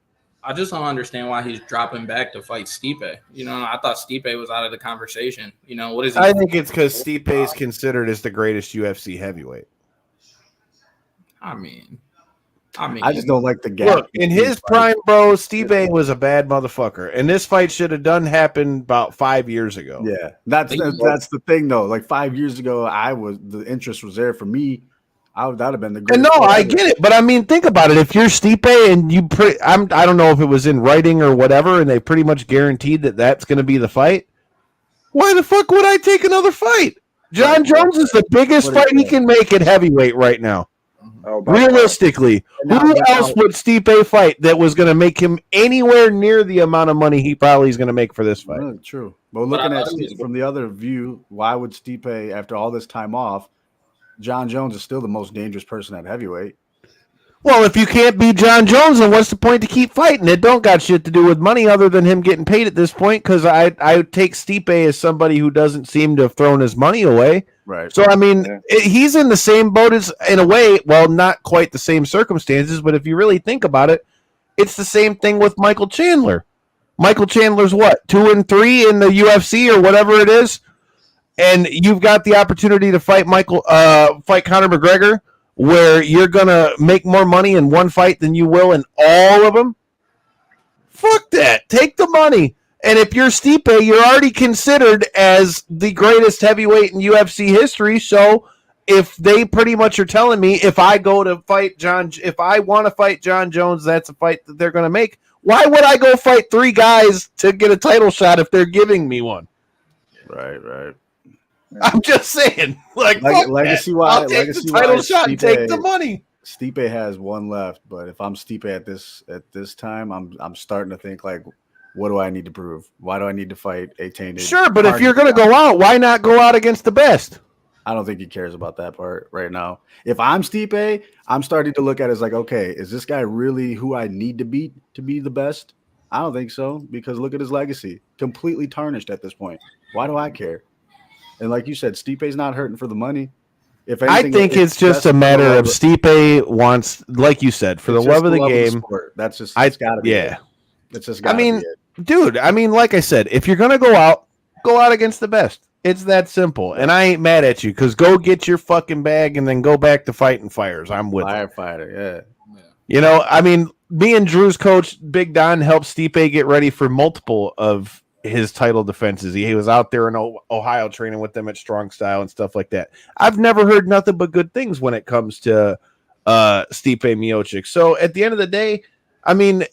I just don't understand why he's dropping back to fight Stipe. I thought Stipe was out of the conversation. What is he?
I think it's because Stipe is considered as the greatest UFC heavyweight.
I mean,
I just don't like the gap.
Look, in his prime, bro, Stipe was a bad motherfucker, and this fight should have happened about 5 years ago.
Yeah, that's the thing, though. Like 5 years ago, the interest was there for me. That'd have been the greatest.
No, I get it, but I mean, think about it. If you're Stipe and I don't know if it was in writing or whatever, and they pretty much guaranteed that that's going to be the fight. Why the fuck would I take another fight? John Jones is the biggest fight he can make at heavyweight right now. Realistically, who else would Stipe fight that was going to make him anywhere near the amount of money he probably is going to make for this fight?
True. But looking at it from the other view, why would Stipe, after all this time off, John Jones is still the most dangerous person at heavyweight?
Well, if you can't beat John Jones, then what's the point to keep fighting? It don't got shit to do with money other than him getting paid at this point, because I take Stipe as somebody who doesn't seem to have thrown his money away.
Right.
So, I mean, he's in the same boat as, in a way, well, not quite the same circumstances, but if you really think about it, it's the same thing with Michael Chandler. Michael Chandler's what, 2-3 in the UFC or whatever it is? And you've got the opportunity to fight Conor McGregor where you're gonna make more money in one fight than you will in all of them, fuck that. Take the money. And if you're Stipe, you're already considered as the greatest heavyweight in UFC history. So if they pretty much are telling me if I go to fight if I want to fight John Jones, that's a fight that they're going to make. Why would I go fight 3 guys to get a title shot if they're giving me one?
Right.
I'm just saying.
Legacy-wise,
I'll take the title shot and take the money.
Stipe has one left, but if I'm Stipe at this time, I'm starting to think like, what do I need to prove? Why do I need to fight a tainted?
Sure, but if you're going to go out, why not go out against the best?
I don't think he cares about that part right now. If I'm Stipe, I'm starting to look at it as like, okay, is this guy really who I need to beat to be the best? I don't think so, because look at his legacy. Completely tarnished at this point. Why do I care? And like you said, Stipe's not hurting for the money. If anything,
I think it's just a matter of Stipe wants, like you said, for the love of the game.
That's just, it's got to be it. It's just got to be it.
Dude, like I said, if you're going to go out against the best. It's that simple. And I ain't mad at you because go get your fucking bag and then go back to fighting fires. I'm with
Firefighter, yeah.
You know, I mean, me and Drew's coach, Big Don, helped Stipe get ready for multiple of his title defenses. He was out there in Ohio training with them at Strong Style and stuff like that. I've never heard nothing but good things when it comes to Stipe Miocic. So at the end of the day, I mean,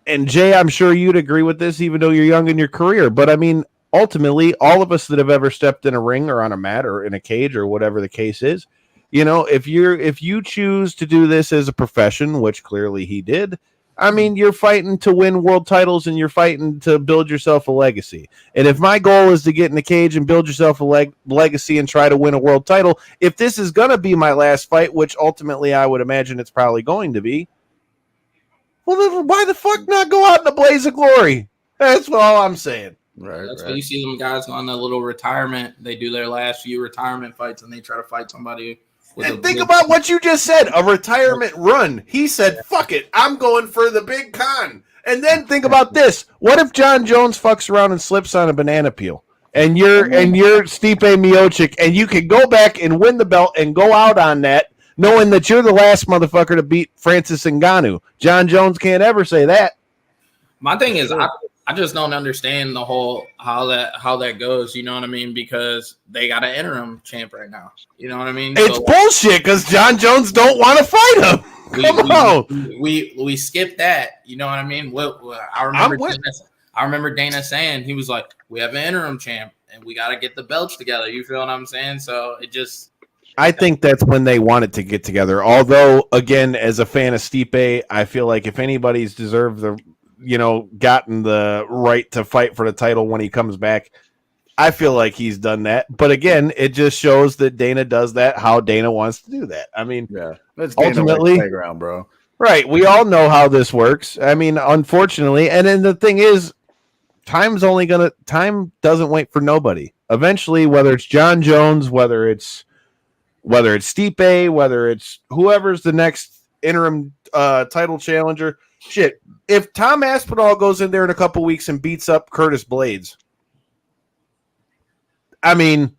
and Jay, I'm sure you'd agree with this, even though you're young in your career. But I mean, ultimately, all of us that have ever stepped in a ring or on a mat or in a cage or whatever the case is, you know, if you choose to do this as a profession, which clearly he did, I mean, you're fighting to win world titles and you're fighting to build yourself a legacy. And if my goal is to get in the cage and build yourself a legacy and try to win a world title, if this is going to be my last fight, which ultimately I would imagine it's probably going to be, well, then why the fuck not go out in a blaze of glory? That's all I'm saying.
Right. That's why you see them guys on a little retirement. They do their last few retirement fights and they try to fight somebody.
And think about what you just said, a retirement run. He said, fuck it, I'm going for the big con. And then think about this. What if John Jones fucks around and slips on a banana peel? And you're Stipe Miocic, and you can go back and win the belt and go out on that, knowing that you're the last motherfucker to beat Francis Ngannou. John Jones can't ever say that.
My thing is, I just don't understand the whole how that goes. You know what I mean? Because they got an interim champ right now. You know what I mean?
It's bullshit because John Jones don't want to fight him. Come on,
we skipped that. You know what I mean? I remember Dana saying, he was like, "We have an interim champ and we got to get the belts together." You feel what I'm saying? So it just.
I think that's when they wanted to get together. Although, again, as a fan of Stipe, I feel like if anybody's deserved gotten the right to fight for the title when he comes back, I feel like he's done that. But again, it just shows that Dana does that how Dana wants to do that. I mean, yeah, ultimately,
playground, bro.
Right. We all know how this works. I mean, unfortunately, and then the thing is, time doesn't wait for nobody. Eventually, whether it's John Jones, whether it's Stipe, whether it's whoever's the next interim title challenger, shit. If Tom Aspinall goes in there in a couple weeks and beats up Curtis Blades, I mean,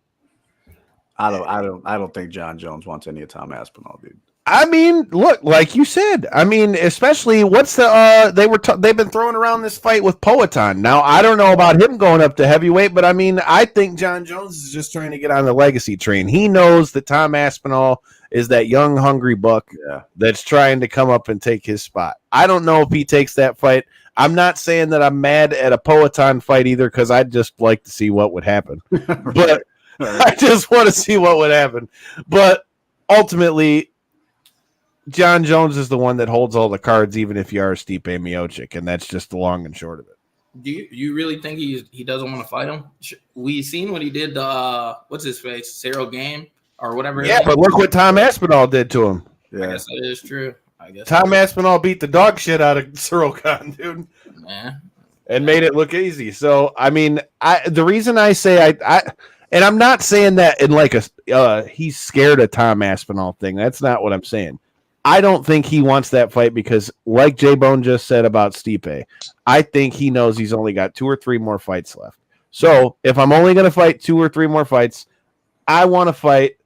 I don't think John Jones wants any of Tom Aspinall, dude.
I mean, look, like you said, I mean, especially what's the they've been throwing around this fight with Poatan. Now, I don't know about him going up to heavyweight, but I mean, I think John Jones is just trying to get on the legacy train. He knows that Tom Aspinall is that young, hungry buck that's trying to come up and take his spot. I don't know if he takes that fight. I'm not saying that I'm mad at a Poatan fight either, because I'd just like to see what would happen. But I just want to see what would happen. But ultimately, John Jones is the one that holds all the cards, even if you are Stipe Miocic, and that's just the long and short of it.
Do you really think he doesn't want to fight him? We seen what he did to what's his face, Cyril Game or whatever.
Yeah, but look what Tom Aspinall did to him.
Yeah. I guess that is true.
Tom Aspinall beat the dog shit out of Cyril Khan, dude.
Yeah.
And made it look easy. So I mean, the reason I say I and I'm not saying that in like a he's scared of Tom Aspinall thing. That's not what I'm saying. I don't think he wants that fight because, like J-Bone just said about Stipe, I think he knows he's only got 2 or 3 more fights left. So if I'm only going to fight 2 or 3 more fights, I want to fight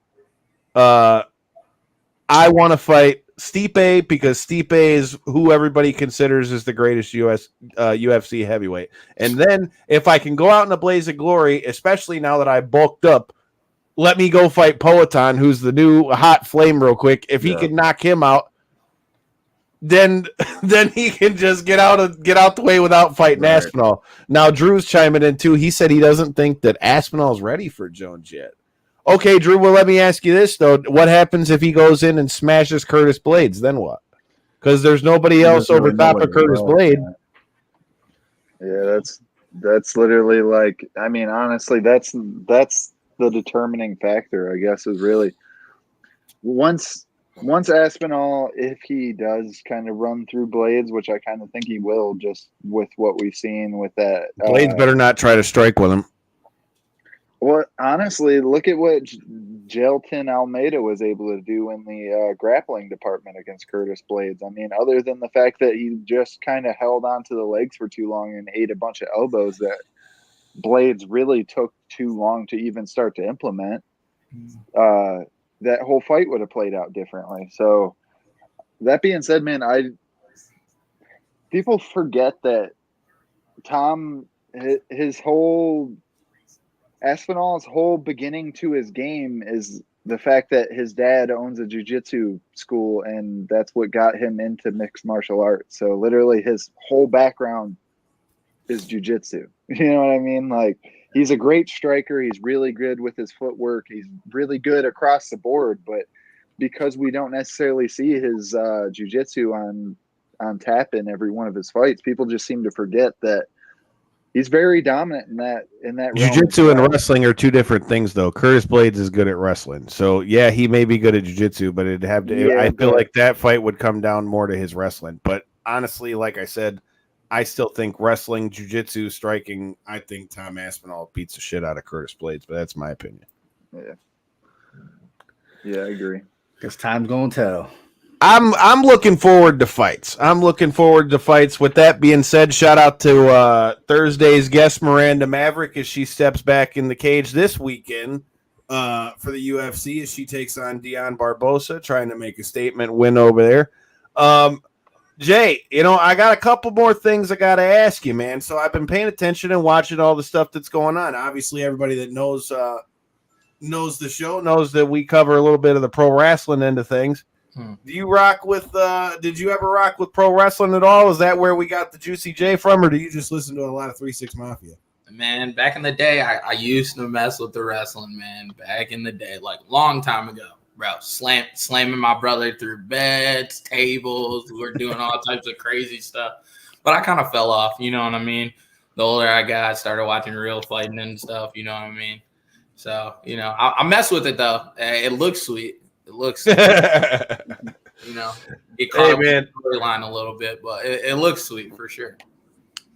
I want to fight Stipe because Stipe is who everybody considers is the greatest UFC heavyweight. And then if I can go out in a blaze of glory, especially now that I bulked up, let me go fight Poatan, who's the new hot flame real quick. If he can knock him out, then he can just get out the way without fighting Aspinall. Now Drew's chiming in too. He said he doesn't think that Aspinall's ready for Jones yet. Okay, Drew, well, let me ask you this, though. What happens if he goes in and smashes Curtis Blades? Then what? Because there's nobody else over top of Curtis Blade.
Yeah, that's literally like, I mean, honestly, that's the determining factor, I guess, is really once Aspinall, if he does kind of run through Blades, which I kind of think he will, just with what we've seen with that.
Blades better not try to strike with him.
Well, honestly, look at what Gelton Almeida was able to do in the grappling department against Curtis Blades. I mean, other than the fact that he just kind of held on to the legs for too long and ate a bunch of elbows that Blades really took too long to even start to implement, that whole fight would have played out differently. So that being said, man, people forget that Aspinall's whole beginning to his game is the fact that his dad owns a jiu-jitsu school, and that's what got him into mixed martial arts. So literally his whole background is jiu-jitsu. You know what I mean? Like, he's a great striker. He's really good with his footwork. He's really good across the board, but because we don't necessarily see his jiu-jitsu on tap in every one of his fights, people just seem to forget that he's very dominant in that
Jiu-jitsu and wrestling are two different things, though. Curtis Blades is good at wrestling. So, yeah, he may be good at jiu-jitsu, but it'd have to I feel like that fight would come down more to his wrestling. But honestly, like I said, I still think wrestling, jiu-jitsu, striking, I think Tom Aspinall beats the shit out of Curtis Blades, but that's my opinion.
Yeah, I agree.
Because time's going to tell.
I'm looking forward to fights. With that being said, shout out to Thursday's guest, Miranda Maverick, as she steps back in the cage this weekend for the UFC as she takes on Dion Barbosa, trying to make a statement win over there. Jay, I got a couple more things I got to ask you, man. So I've been paying attention and watching all the stuff that's going on. Obviously, everybody that knows the show knows that we cover a little bit of the pro wrestling end of things. Do you rock with did you ever rock with pro wrestling at all? Is that where we got the Juicy J from, or do you just listen to a lot of 3 6 Mafia?
Man, back in the day, I used to mess with the wrestling, man. Back in the day, like long time ago, bro. Slamming my brother through beds, tables. We were doing all types of crazy stuff. But I kind of fell off, you know what I mean? The older I got, I started watching real fighting and stuff, you know what I mean? So, I mess with it, though. It looks sweet. It looks, get caught up in the storyline a little bit, but it looks sweet for sure.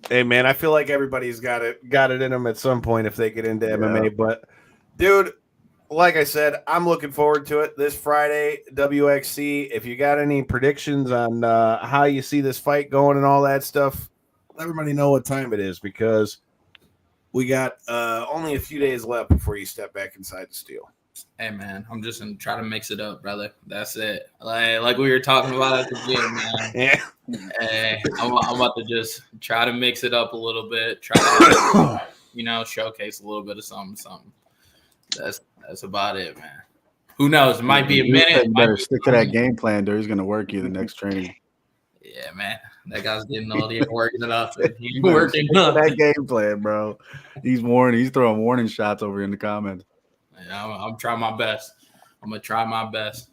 Hey, man, I feel like everybody's got it in them at some point if they get into MMA. But, dude, like I said, I'm looking forward to it this Friday, WXC. If you got any predictions on how you see this fight going and all that stuff, let everybody know what time it is, because we got only a few days left before you step back inside the steel.
Hey, man, I'm just going to try to mix it up, brother. That's it. Like we were talking about at the gym, man.
Yeah.
Hey, I'm about to just try to mix it up a little bit. Try to, showcase a little bit of something. That's about it, man. Who knows? It might be a minute.
You better stick to that game plan, dude. He's going to work you the next training.
Yeah, man. That guy's getting old. He ain't working enough. He's working enough.
That game plan, bro. He's throwing warning shots over in the comments.
I'm trying my best. I'm gonna try my best.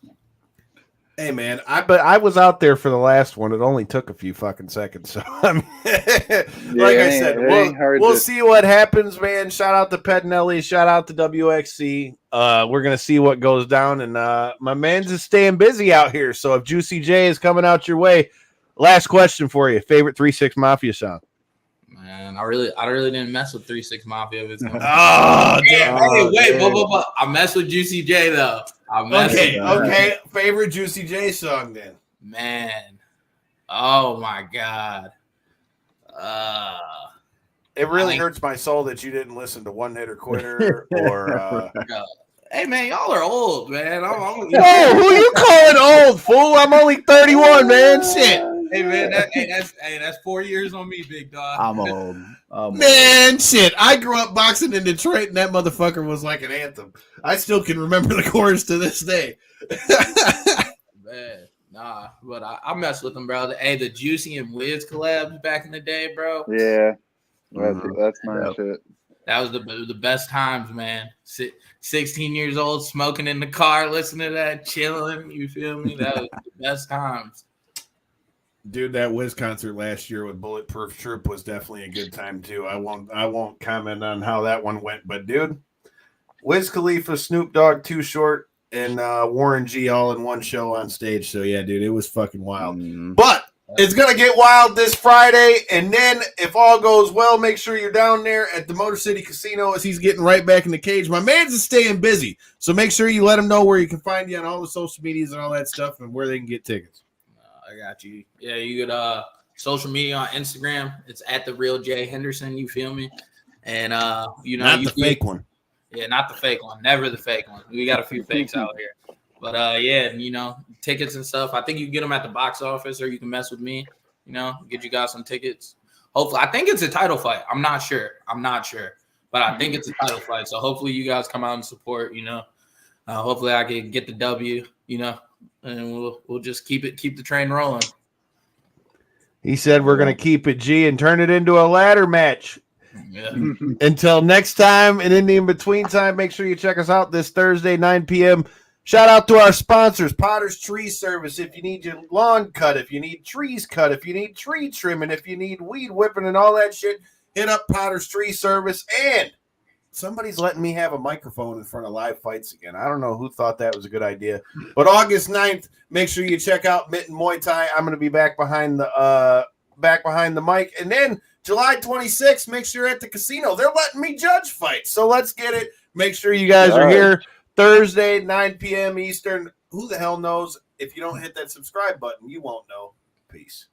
Hey, man, I was out there for the last one. It only took a few fucking seconds. So I said, we'll see what happens, man. Shout out to Pettinelli. Shout out to WXC. We're gonna see what goes down, and my man's is staying busy out here. So if Juicy J is coming out your way, last question for you: favorite 3 6 Mafia song?
Man, I really didn't mess with 3 6 Mafia. It's
damn! Hey,
wait, I mess with Juicy J though.
Okay. Favorite Juicy J song then?
Man, oh my god.
It really hurts my soul that you didn't listen to One Hitter Quitter or
Hey man, y'all are old, man.
Who you calling old, fool? I'm only 31, man. Shit.
Hey man, that's 4 years on me, big dog.
I'm old.
Man, shit. I grew up boxing in Detroit, and that motherfucker was like an anthem. I still can remember the chorus to this day.
Man, nah, but I mess with them, bro. Hey, the Juicy and Wiz collabs back in the day, bro.
Yeah, that's my shit.
That was the best times, man. 16 years old, smoking in the car, listening to that, chilling. You feel me? That was the best times.
Dude, that Wiz concert last year with Bulletproof Troop was definitely a good time too. I won't comment on how that one went, but dude, Wiz Khalifa, Snoop Dogg, Too Short, and Warren G all in one show on stage. So yeah, dude, it was fucking wild. But it's gonna get wild this Friday, and then if all goes well, make sure you're down there at the Motor City Casino as he's getting right back in the cage. My man's is staying busy, so make sure you let him know where you can find you on all the social medias and all that stuff, and where they can get tickets.
I got you. Yeah, you could social media on Instagram. It's at the real Jay Henderson. You feel me? And you know,
not the fake one.
Yeah, not the fake one. Never the fake one. We got a few fakes out here. But yeah, you know, tickets and stuff. I think you can get them at the box office, or you can mess with me. You know, get you guys some tickets. Hopefully, I think it's a title fight. I'm not sure, but I think it's a title fight. So hopefully, you guys come out and support. You know, hopefully, I can get the W. You know. And we'll just keep the train rolling.
He said we're going to keep it G and turn it into a ladder match.
Yeah.
Until next time, and in the in-between time, make sure you check us out this Thursday, 9 p.m. Shout out to our sponsors, Potter's Tree Service. If you need your lawn cut, if you need trees cut, if you need tree trimming, if you need weed whipping and all that shit, hit up Potter's Tree Service. And somebody's letting me have a microphone in front of live fights again. I don't know who thought that was a good idea. But August 9th, make sure you check out Mitten Muay Thai. I'm going to be back behind the mic. And then July 26th, make sure you're at the casino. They're letting me judge fights. So let's get it. Make sure you guys are here Thursday, 9 p.m. Eastern. Who the hell knows? If you don't hit that subscribe button, you won't know. Peace.